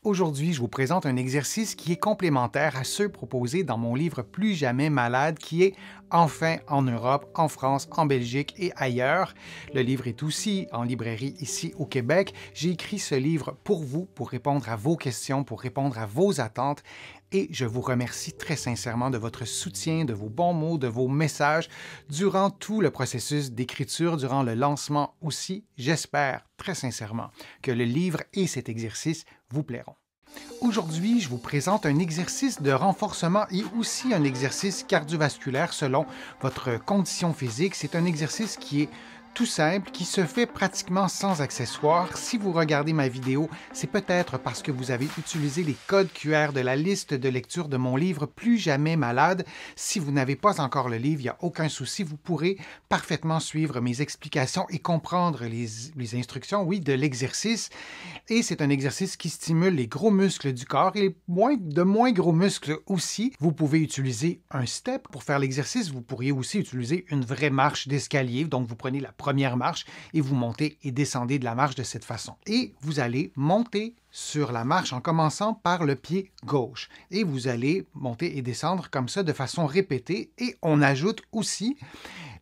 Aujourd'hui, je vous présente un exercice qui est complémentaire à ceux proposés dans mon livre Plus jamais malade, qui est enfin en Europe, en France, en Belgique et ailleurs. Le livre est aussi en librairie ici au Québec. J'ai écrit ce livre pour vous, pour répondre à vos questions, pour répondre à vos attentes. Et je vous remercie très sincèrement de votre soutien, de vos bons mots, de vos messages durant tout le processus d'écriture, durant le lancement aussi. J'espère très sincèrement que le livre et cet exercice vous plairont. Aujourd'hui, je vous présente un exercice de renforcement et aussi un exercice cardiovasculaire selon votre condition physique. C'est un exercice qui est tout simple, qui se fait pratiquement sans accessoires. Si vous regardez ma vidéo, c'est peut-être parce que vous avez utilisé les codes QR de la liste de lecture de mon livre Plus jamais malade. Si vous n'avez pas encore le livre, il n'y a aucun souci, vous pourrez parfaitement suivre mes explications et comprendre les instructions, oui, de l'exercice. Et c'est un exercice qui stimule les gros muscles du corps et de moins gros muscles aussi. Vous pouvez utiliser un step pour faire l'exercice. Vous pourriez aussi utiliser une vraie marche d'escalier. Donc, vous prenez la première marche et vous montez et descendez de la marche de cette façon. Et vous allez monter sur la marche en commençant par le pied gauche. Et vous allez monter et descendre comme ça de façon répétée. Et on ajoute aussi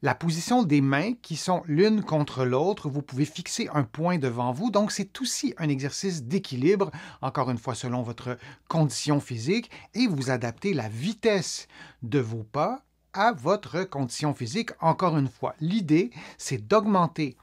la position des mains qui sont l'une contre l'autre. Vous pouvez fixer un point devant vous. Donc, c'est aussi un exercice d'équilibre, encore une fois selon votre condition physique. Et vous adaptez la vitesse de vos pas à votre condition physique. Encore une fois, l'idée, c'est d'augmenter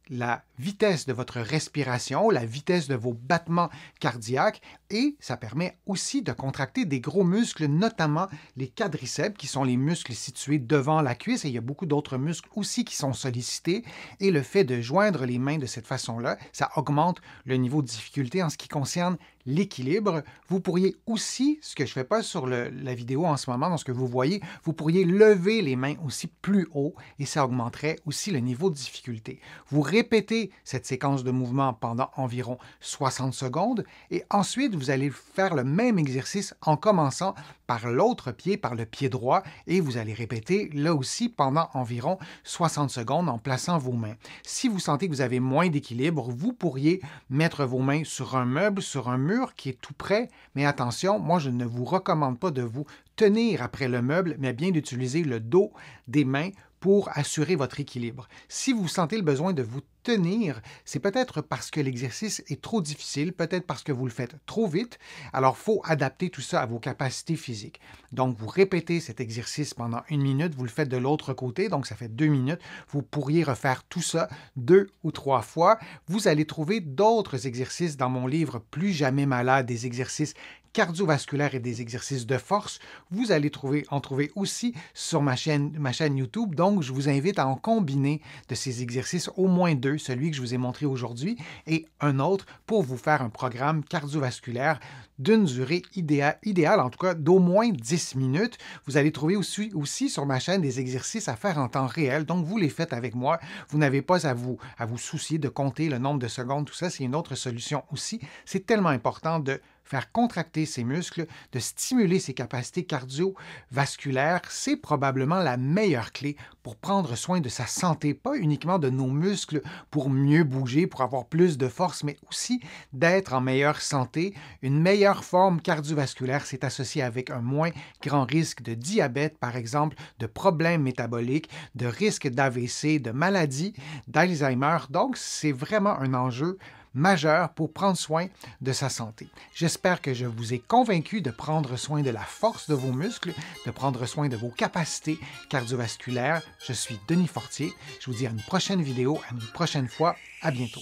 la vitesse de votre respiration, la vitesse de vos battements cardiaques et ça permet aussi de contracter des gros muscles, notamment les quadriceps qui sont les muscles situés devant la cuisse et il y a beaucoup d'autres muscles aussi qui sont sollicités et le fait de joindre les mains de cette façon-là, ça augmente le niveau de difficulté en ce qui concerne l'équilibre. Vous pourriez aussi, ce que je ne fais pas sur la vidéo en ce moment, dans ce que vous voyez, vous pourriez lever les mains aussi plus haut et ça augmenterait aussi le niveau de difficulté. Vous répétez cette séquence de mouvement pendant environ 60 secondes et ensuite vous allez faire le même exercice en commençant par l'autre pied, par le pied droit et vous allez répéter là aussi pendant environ 60 secondes en plaçant vos mains. Si vous sentez que vous avez moins d'équilibre, vous pourriez mettre vos mains sur un meuble, sur un mur qui est tout près, mais attention, moi je ne vous recommande pas de vous tenir après le meuble, mais bien d'utiliser le dos des mains pour assurer votre équilibre. Si vous sentez le besoin de vous tenir, c'est peut-être parce que l'exercice est trop difficile, peut-être parce que vous le faites trop vite, alors il faut adapter tout ça à vos capacités physiques. Donc, vous répétez cet exercice pendant 1 minute, vous le faites de l'autre côté, donc ça fait 2 minutes. Vous pourriez refaire tout ça 2 ou 3 fois. Vous allez trouver d'autres exercices dans mon livre Plus jamais malade, des exercices cardiovasculaires et des exercices de force. Vous allez en trouver aussi sur ma chaîne YouTube. Donc, je vous invite à en combiner de ces exercices, au moins 2, celui que je vous ai montré aujourd'hui et un autre pour vous faire un programme cardiovasculaire d'une durée idéale, en tout cas d'au moins 10 minutes. Vous allez trouver aussi sur ma chaîne des exercices à faire en temps réel. Donc, vous les faites avec moi. Vous n'avez pas à vous soucier de compter le nombre de secondes. Tout ça, c'est une autre solution aussi. C'est tellement important de faire contracter ses muscles, de stimuler ses capacités cardiovasculaires, c'est probablement la meilleure clé pour prendre soin de sa santé, pas uniquement de nos muscles pour mieux bouger, pour avoir plus de force, mais aussi d'être en meilleure santé. Une meilleure forme cardiovasculaire, c'est associé avec un moins grand risque de diabète, par exemple, de problèmes métaboliques, de risque d'AVC, de maladies, d'Alzheimer. Donc, c'est vraiment un enjeu majeur pour prendre soin de sa santé. J'espère que je vous ai convaincu de prendre soin de la force de vos muscles, de prendre soin de vos capacités cardiovasculaires. Je suis Denis Fortier. Je vous dis à une prochaine vidéo, à une prochaine fois. À bientôt.